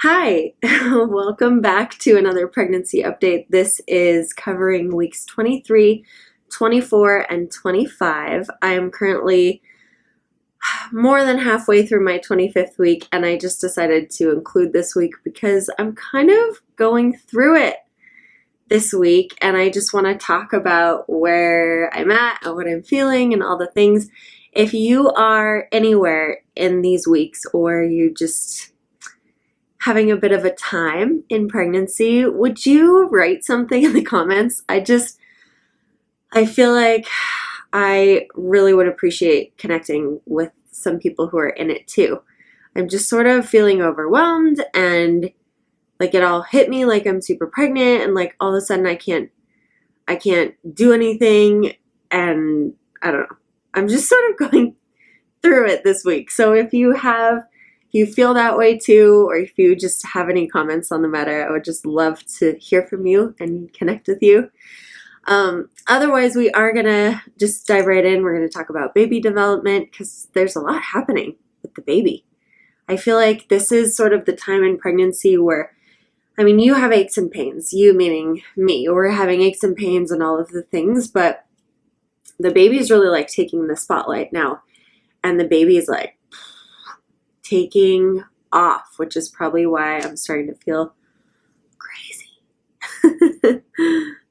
Hi, welcome back to another pregnancy update. This is covering weeks 23, 24, and 25. I am currently more than halfway through my 25th week, and I just decided to include this week because I'm kind of going through it this week, and I just want to talk about where I'm at and what I'm feeling and all the things. If you are anywhere in these weeks or you just having a bit of a time in pregnancy, would you write something in the comments? I feel like I really would appreciate connecting with some people who are in it too. I'm just sort of feeling overwhelmed and like it all hit me like I'm super pregnant and like all of a sudden I can't do anything, and I don't know. I'm just sort of going through it this week. So if you feel that way too, or if you just have any comments on the matter, I would just love to hear from you and connect with you. Otherwise, we are going to just dive right in. We're going to talk about baby development because there's a lot happening with the baby. I feel like this is sort of the time in pregnancy where, you have aches and pains, you meaning me, we're having aches and pains and all of the things, but the baby's really like taking the spotlight now, and the baby is like taking off, which is probably why I'm starting to feel crazy.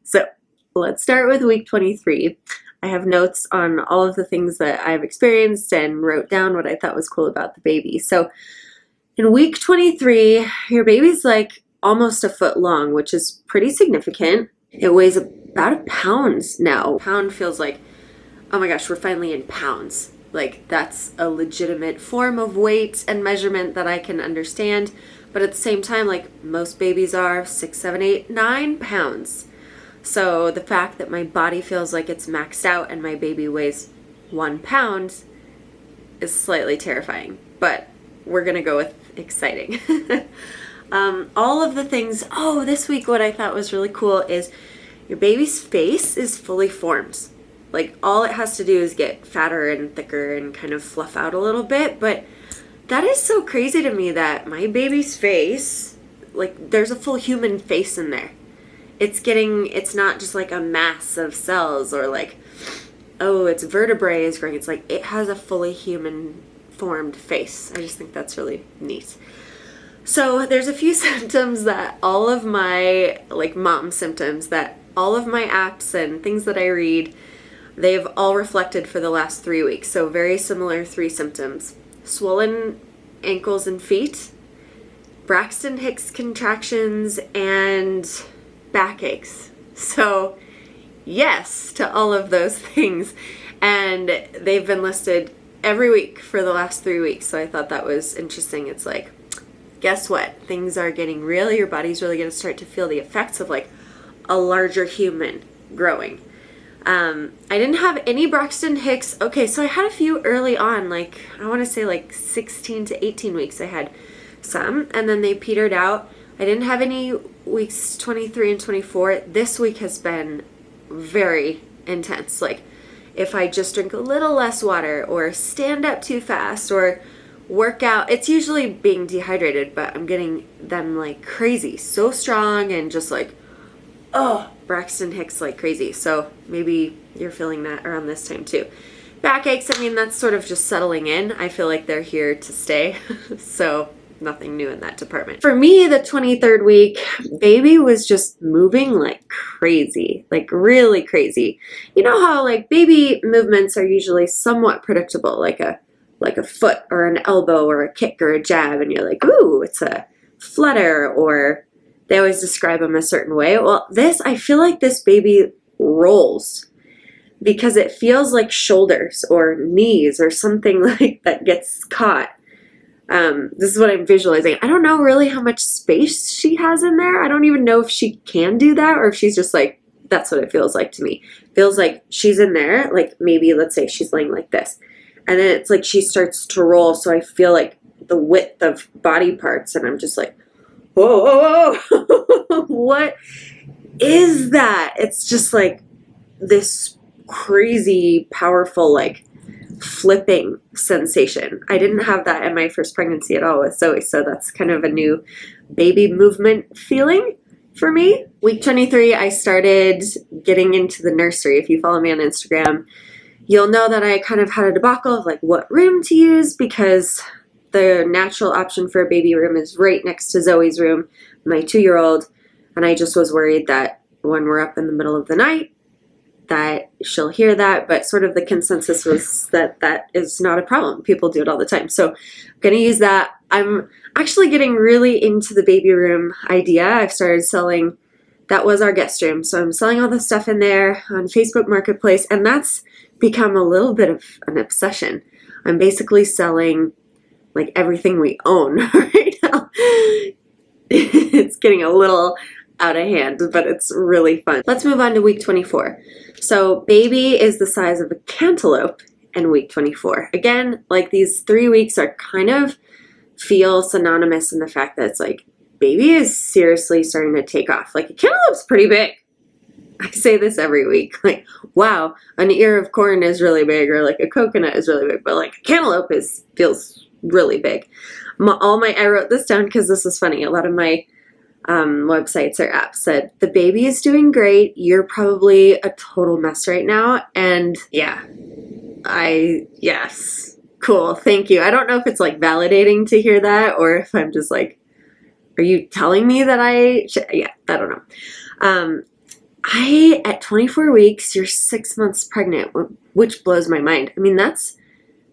So let's start with week 23. I have notes on all of the things that I've experienced and wrote down what I thought was cool about the baby. So in week 23, your baby's like almost a foot long, which is pretty significant. It weighs about a pound now. Pound feels like, oh my gosh, we're finally in pounds. Like that's a legitimate form of weight and measurement that I can understand. But at the same time, like most babies are 6, 7, 8, 9 pounds. So the fact that my body feels like it's maxed out and my baby weighs 1 pound is slightly terrifying. But we're going to go with exciting. All of the things, this week what I thought was really cool is your baby's face is fully formed. Like all it has to do is get fatter and thicker and kind of fluff out a little bit. But that is so crazy to me that my baby's face, like there's a full human face in there. It's not just like a mass of cells or like, its vertebrae is growing. It's like it has a fully human formed face. I just think that's really neat. So there's a few symptoms that all of my, like mom symptoms, that all of my apps and things that I read, they've all reflected for the last 3 weeks. So very similar 3 symptoms: swollen ankles and feet, Braxton Hicks contractions, and backaches. So yes to all of those things. And they've been listed every week for the last 3 weeks. So I thought that was interesting. It's like, guess what? Things are getting real. Your body's really going to start to feel the effects of like a larger human growing. I didn't have any Braxton Hicks. Okay, so I had a few early on, like I want to say like 16 to 18 weeks. I had some, and then they petered out. I didn't have any weeks 23 and 24. This week has been very intense. Like if I just drink a little less water or stand up too fast or work out, it's usually being dehydrated, but I'm getting them like crazy, so strong, and just like, Braxton Hicks like crazy. So maybe you're feeling that around this time too. Backaches, that's sort of just settling in. I feel like they're here to stay. So nothing new in that department. For me, the 23rd week, baby was just moving like crazy, like really crazy. You know how like baby movements are usually somewhat predictable, like a foot or an elbow or a kick or a jab, and you're like, ooh, it's a flutter, or they always describe them a certain way. Well, I feel like this baby rolls because it feels like shoulders or knees or something like that gets caught. This is what I'm visualizing. I don't know really how much space she has in there. I don't even know if she can do that or if she's just like, that's what it feels like to me. It feels like she's in there, like maybe let's say she's laying like this. And then it's like she starts to roll. So I feel like the width of body parts, and I'm just like, whoa, what is that? It's just like this crazy, powerful, like flipping sensation. I didn't have that in my first pregnancy at all with Zoe, so that's kind of a new baby movement feeling for me. Week 23, I started getting into the nursery. If you follow me on Instagram, you'll know that I kind of had a debacle of like what room to use, because the natural option for a baby room is right next to Zoe's room, my 2-year-old, and I just was worried that when we're up in the middle of the night that she'll hear that, but sort of the consensus was that that is not a problem. People do it all the time. So I'm going to use that. I'm actually getting really into the baby room idea. I've started selling, that was our guest room. So I'm selling all the stuff in there on Facebook Marketplace, and that's become a little bit of an obsession. I'm basically selling like everything we own right now. It's getting a little out of hand, but it's really fun. Let's move on to week 24. So baby is the size of a cantaloupe in week 24. Again, like these 3 weeks are kind of feel synonymous in the fact that it's like baby is seriously starting to take off. Like a cantaloupe's pretty big. I say this every week. Like, wow, an ear of corn is really big, or like a coconut is really big, but like a cantaloupe feels really big. I wrote this down because this is funny. A lot of my websites or apps said the baby is doing great. You're probably a total mess right now. And yeah, yes, cool. Thank you. I don't know if it's like validating to hear that, or if I'm just like, are you telling me that I don't know. At 24 weeks, you're 6 months pregnant, which blows my mind. I mean, that's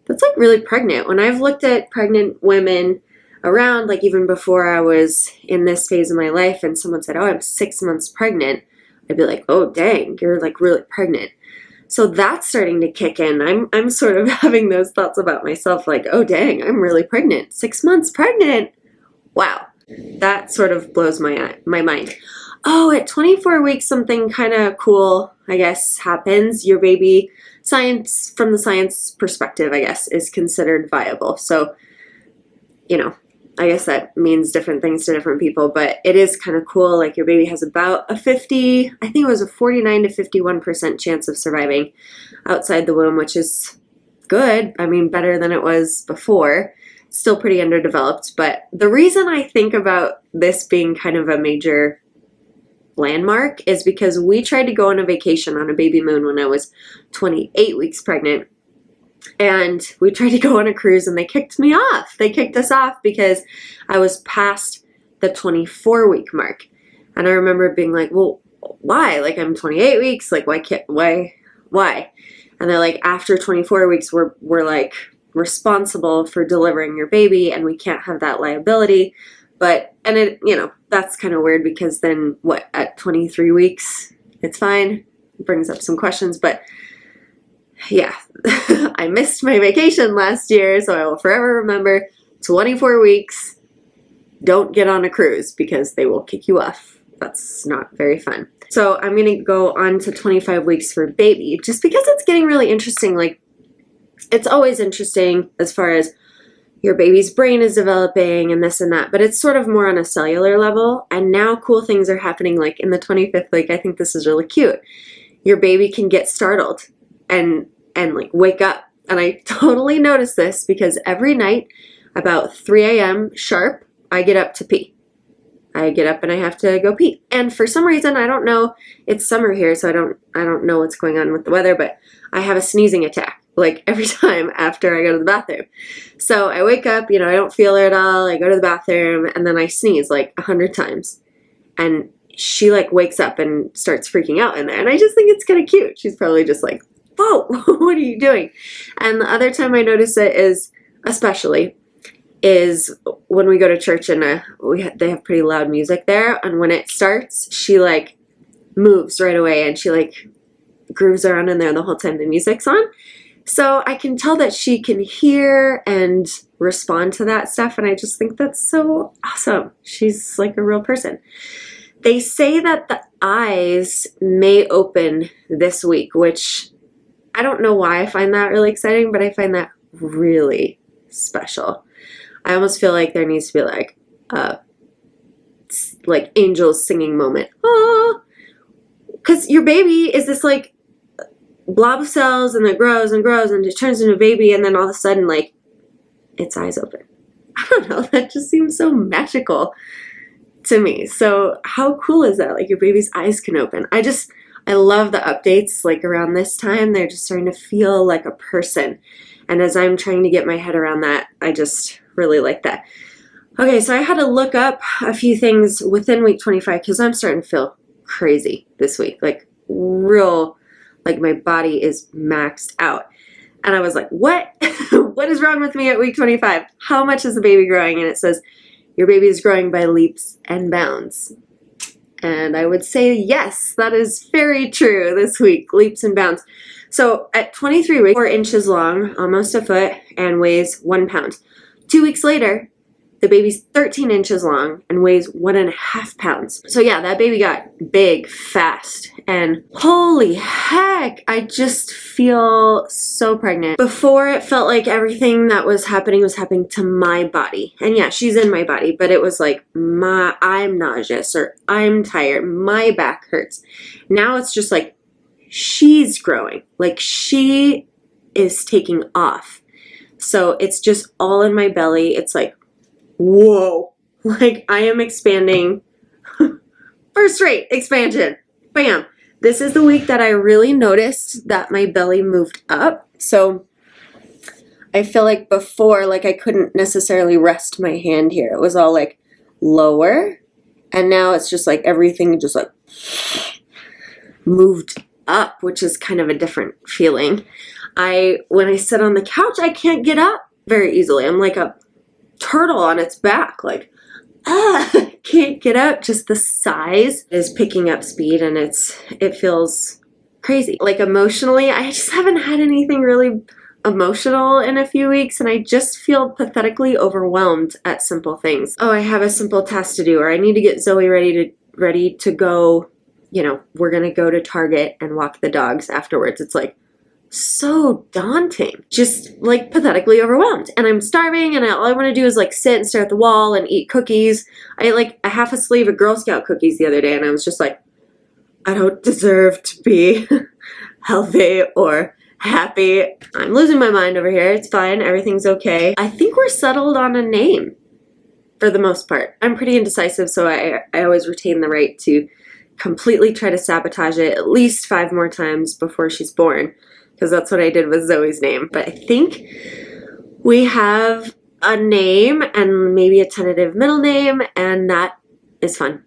like really pregnant. When I've looked at pregnant women around, like even before I was in this phase of my life, and someone said, oh, I'm 6 months pregnant, I'd be like, oh, dang, you're like really pregnant. So that's starting to kick in. I'm sort of having those thoughts about myself, like, oh, dang, I'm really pregnant. 6 months pregnant. Wow. That sort of blows my mind. Oh, at 24 weeks, something kind of cool, I guess, happens. Your baby, from the science perspective, I guess, is considered viable. So, I guess that means different things to different people, but it is kind of cool. Like your baby has about a 49 to 51% chance of surviving outside the womb, which is good. I mean, better than it was before. Still pretty underdeveloped. But the reason I think about this being kind of a major landmark is because we tried to go on a vacation on a baby moon when I was 28 weeks pregnant. And we tried to go on a cruise and they kicked me off. They kicked us off because I was past the 24-week mark. And I remember being like, well, why? Like I'm 28 weeks. Like why? And they're like, after 24 weeks, we're like responsible for delivering your baby and we can't have that liability. That's kind of weird because then at 23 weeks, it's fine. It brings up some questions, but yeah, I missed my vacation last year, so I will forever remember 24 weeks. Don't get on a cruise because they will kick you off. That's not very fun. So I'm going to go on to 25 weeks for baby just because it's getting really interesting. Like, it's always interesting as far as your baby's brain is developing and this and that, but it's sort of more on a cellular level. And now cool things are happening. Like in the 25th week, I think this is really cute. Your baby can get startled and like wake up. And I totally notice this because every night about 3 a.m. sharp, I get up to pee. I get up and I have to go pee. And for some reason, I don't know, it's summer here, so I don't know what's going on with the weather, but I have a sneezing attack like every time after I go to the bathroom. So I wake up, I don't feel her at all. I go to the bathroom and then I sneeze like 100 times. And she like wakes up and starts freaking out in there. And I just think it's kind of cute. She's probably just like, whoa, what are you doing? And the other time I notice it is when we go to church and they have pretty loud music there. And when it starts, she like moves right away and she like grooves around in there the whole time the music's on. So I can tell that she can hear and respond to that stuff. And I just think that's so awesome. She's like a real person. They say that the eyes may open this week, which I don't know why I find that really exciting, but I find that really special. I almost feel like there needs to be like angels singing moment. Oh, because your baby is this like blob of cells and it grows and grows and it turns into a baby, and then all of a sudden, like, its eyes open. I don't know, that just seems so magical to me. So how cool is that? Like, your baby's eyes can open. I love the updates, like, around this time. They're just starting to feel like a person. And as I'm trying to get my head around that, I just really like that. Okay, so I had to look up a few things within week 25 because I'm starting to feel crazy this week. Like, real, like, my body is maxed out. And I was like, what? What is wrong with me at week 25? How much is the baby growing? And it says, your baby is growing by leaps and bounds. And I would say, yes, that is very true this week, leaps and bounds. So at 23 weeks, 4 inches long, almost a foot, and weighs 1 pound. 2 weeks later, the baby's 13 inches long and weighs 1.5 pounds. So yeah, that baby got big fast, and holy heck, I just feel so pregnant. Before, it felt like everything that was happening to my body. And yeah, she's in my body, but it was like, I'm nauseous, or I'm tired, my back hurts. Now it's just like, she's growing. Like, she is taking off. So it's just all in my belly. It's like, whoa, like, I am expanding. First rate expansion. Bam. This is the week that I really noticed that my belly moved up. So I feel like before, like, I couldn't necessarily rest my hand here. It was all like lower. And now it's just like everything just like moved up, which is kind of a different feeling. When I sit on the couch, I can't get up very easily. I'm like a turtle on its back, like, can't get up. Just the size is picking up speed, and it feels crazy. Like, emotionally, I just haven't had anything really emotional in a few weeks, and I just feel pathetically overwhelmed at simple things. Oh, I have a simple task to do, or I need to get Zoe ready to go, you know, we're gonna go to Target and walk the dogs afterwards. It's like, so daunting, just like pathetically overwhelmed, and I'm starving, and all I want to do is like sit and stare at the wall and eat cookies. I ate like a half a sleeve of Girl Scout cookies the other day, and I was just like, I don't deserve to be healthy or happy. I'm losing my mind over here. It's fine, everything's okay. I think we're settled on a name for the most part. I'm pretty indecisive, so I always retain the right to completely try to sabotage it at least 5 more times before she's born, because that's what I did with Zoe's name. But I think we have a name and maybe a tentative middle name, and that is fun.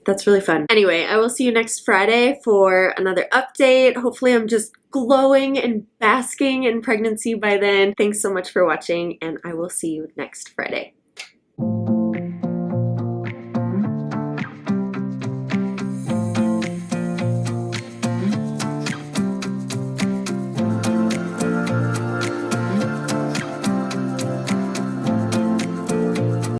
That's really fun. Anyway, I will see you next Friday for another update. Hopefully I'm just glowing and basking in pregnancy by then. Thanks so much for watching, and I will see you next Friday.